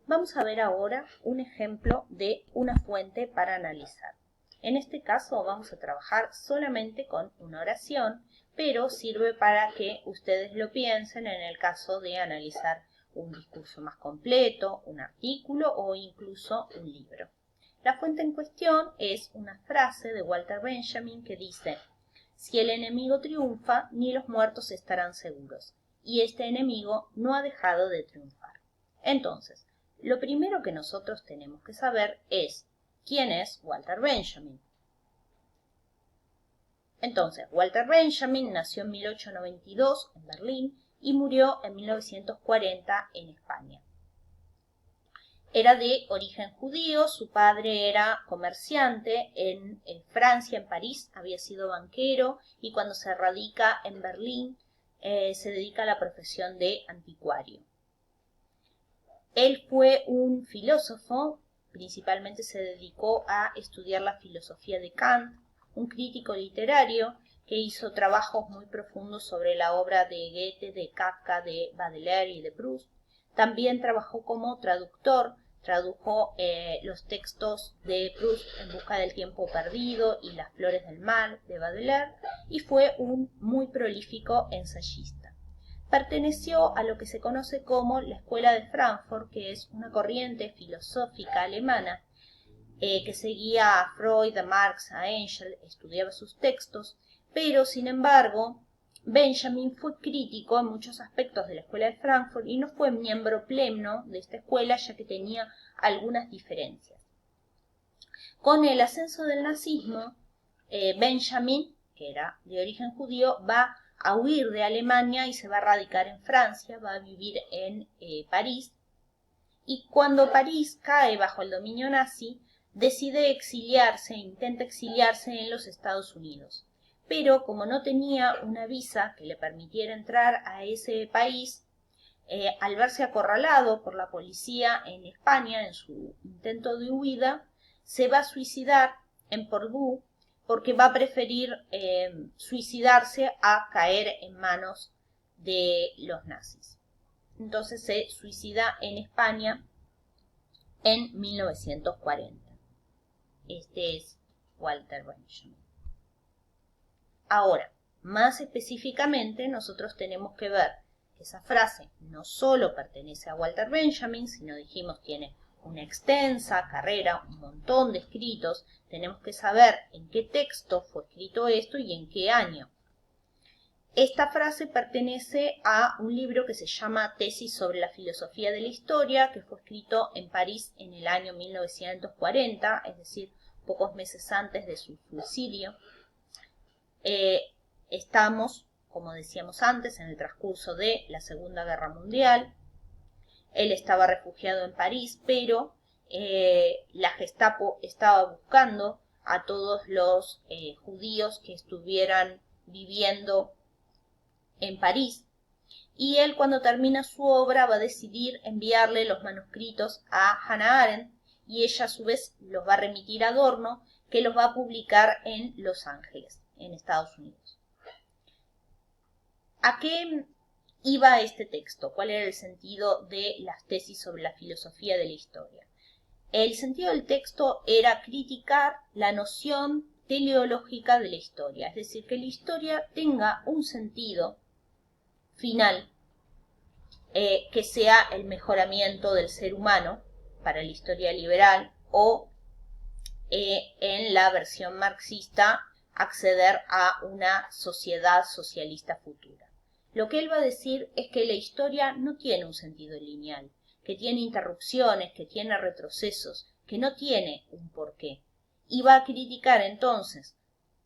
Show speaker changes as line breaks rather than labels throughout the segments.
Vamos a ver ahora un ejemplo de una fuente para analizar. En este caso vamos a trabajar solamente con una oración, pero sirve para que ustedes lo piensen en el caso de analizar un discurso más completo, un artículo o incluso un libro. La fuente en cuestión es una frase de Walter Benjamin que dice: si el enemigo triunfa, ni los muertos estarán seguros, y este enemigo no ha dejado de triunfar. Entonces, lo primero que nosotros tenemos que saber es quién es Walter Benjamin. Entonces, Walter Benjamin nació en 1892 en Berlín y murió en 1940 en España. Era de origen judío, su padre era comerciante en Francia, en París, había sido banquero y cuando se radica en Berlín se dedica a la profesión de anticuario. Él fue un filósofo, principalmente se dedicó a estudiar la filosofía de Kant, un crítico literario que hizo trabajos muy profundos sobre la obra de Goethe, de Kafka, de Baudelaire y de Proust. También trabajó como traductor, tradujo los textos de Proust En busca del tiempo perdido y Las flores del mal de Baudelaire y fue un muy prolífico ensayista. Perteneció a lo que se conoce como la Escuela de Frankfurt, que es una corriente filosófica alemana que seguía a Freud, a Marx, a Engels, estudiaba sus textos, pero sin embargo Benjamin fue crítico en muchos aspectos de la Escuela de Frankfurt y no fue miembro pleno de esta escuela ya que tenía algunas diferencias. Con el ascenso del nazismo, Benjamin, que era de origen judío, va a huir de Alemania y se va a radicar en Francia, va a vivir en París, y cuando París cae bajo el dominio nazi, decide exiliarse, intenta exiliarse en los Estados Unidos. Pero como no tenía una visa que le permitiera entrar a ese país, al verse acorralado por la policía en España en su intento de huida, se va a suicidar en Portbou porque va a preferir suicidarse a caer en manos de los nazis. Entonces se suicida en España en 1940. Este es Walter Benjamin. Ahora, más específicamente, nosotros tenemos que ver que esa frase no solo pertenece a Walter Benjamin, sino dijimos tiene una extensa carrera, un montón de escritos. Tenemos que saber en qué texto fue escrito esto y en qué año. Esta frase pertenece a un libro que se llama Tesis sobre la filosofía de la historia, que fue escrito en París en el año 1940, es decir, pocos meses antes de su suicidio. Estamos, como decíamos antes, en el transcurso de la Segunda Guerra Mundial. Él estaba refugiado en París, pero la Gestapo estaba buscando a todos los judíos que estuvieran viviendo en París. Y él, cuando termina su obra, va a decidir enviarle los manuscritos a Hannah Arendt y ella a su vez los va a remitir a Adorno, que los va a publicar en Los Ángeles, en Estados Unidos. ¿A qué iba este texto? ¿Cuál era el sentido de las tesis sobre la filosofía de la historia? El sentido del texto era criticar la noción teleológica de la historia, es decir, que la historia tenga un sentido final que sea el mejoramiento del ser humano para la historia liberal o en la versión marxista acceder a una sociedad socialista futura. Lo que él va a decir es que la historia no tiene un sentido lineal, que tiene interrupciones, que tiene retrocesos, que no tiene un porqué. Y va a criticar entonces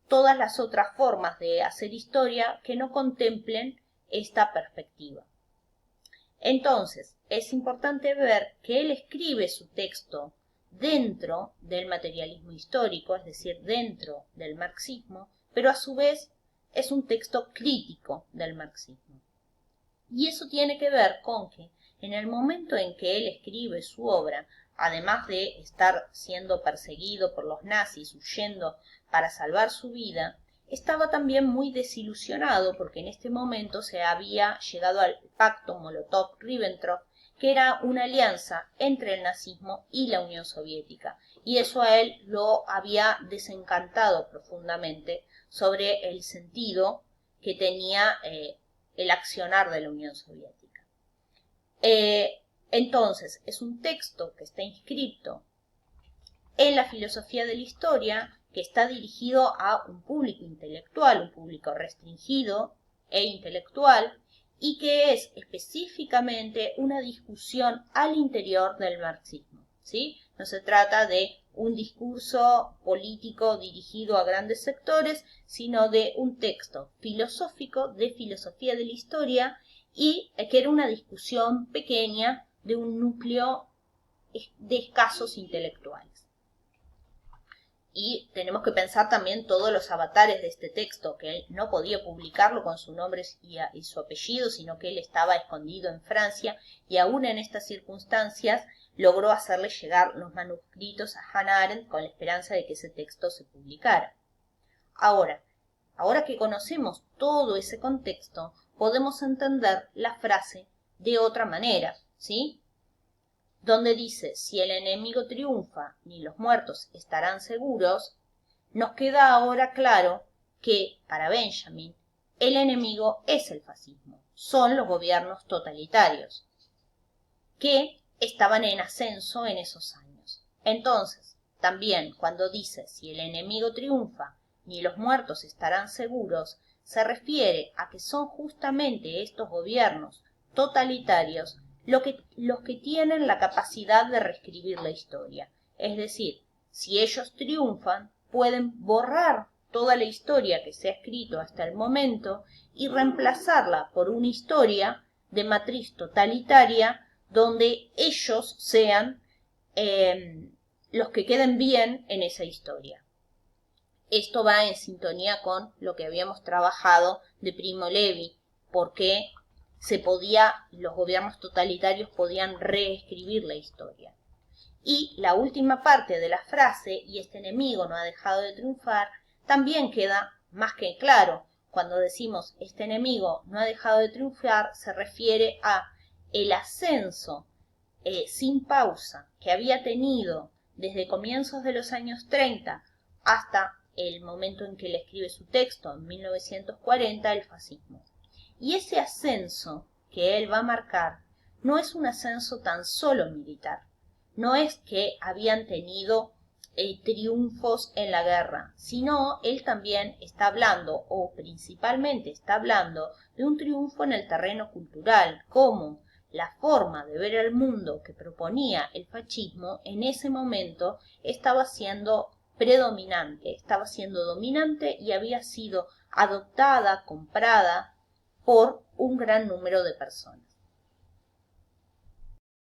todas las otras formas de hacer historia que no contemplen esta perspectiva. Entonces, es importante ver que él escribe su texto dentro del materialismo histórico, es decir, dentro del marxismo, pero a su vez es un texto crítico del marxismo. Y eso tiene que ver con que en el momento en que él escribe su obra, además de estar siendo perseguido por los nazis, huyendo para salvar su vida, estaba también muy desilusionado porque en este momento se había llegado al pacto Molotov-Ribbentrop, que era una alianza entre el nazismo y la Unión Soviética. Y eso a él lo había desencantado profundamente sobre el sentido que tenía el accionar de la Unión Soviética. Entonces, es un texto que está inscrito en la filosofía de la historia, que está dirigido a un público intelectual, un público restringido e intelectual, y que es específicamente una discusión al interior del marxismo, ¿sí? No se trata de un discurso político dirigido a grandes sectores, sino de un texto filosófico de filosofía de la historia y que era una discusión pequeña de un núcleo de escasos intelectuales. Y tenemos que pensar también todos los avatares de este texto, que él no podía publicarlo con su nombre y su apellido, sino que él estaba escondido en Francia, y aún en estas circunstancias logró hacerle llegar los manuscritos a Hannah Arendt con la esperanza de que ese texto se publicara. Ahora que conocemos todo ese contexto, podemos entender la frase de otra manera, ¿sí? Donde dice, si el enemigo triunfa, ni los muertos estarán seguros, nos queda ahora claro que, para Benjamin, el enemigo es el fascismo, son los gobiernos totalitarios, que estaban en ascenso en esos años. Entonces, también cuando dice, si el enemigo triunfa, ni los muertos estarán seguros, se refiere a que son justamente estos gobiernos totalitarios los que tienen la capacidad de reescribir la historia. Es decir, si ellos triunfan, pueden borrar toda la historia que se ha escrito hasta el momento y reemplazarla por una historia de matriz totalitaria donde ellos sean los que queden bien en esa historia. Esto va en sintonía con lo que habíamos trabajado de Primo Levi, porque los gobiernos totalitarios podían reescribir la historia. Y la última parte de la frase, y este enemigo no ha dejado de triunfar, también queda más que claro. Cuando decimos este enemigo no ha dejado de triunfar, se refiere a el ascenso sin pausa que había tenido desde comienzos de los años 30 hasta el momento en que él escribe su texto, en 1940, el fascismo. Y ese ascenso que él va a marcar no es un ascenso tan solo militar, no es que habían tenido triunfos en la guerra, sino él también está hablando, o principalmente está hablando, de un triunfo en el terreno cultural, como la forma de ver el mundo que proponía el fascismo en ese momento estaba siendo predominante, estaba siendo dominante y había sido adoptada, comprada por un gran número de personas.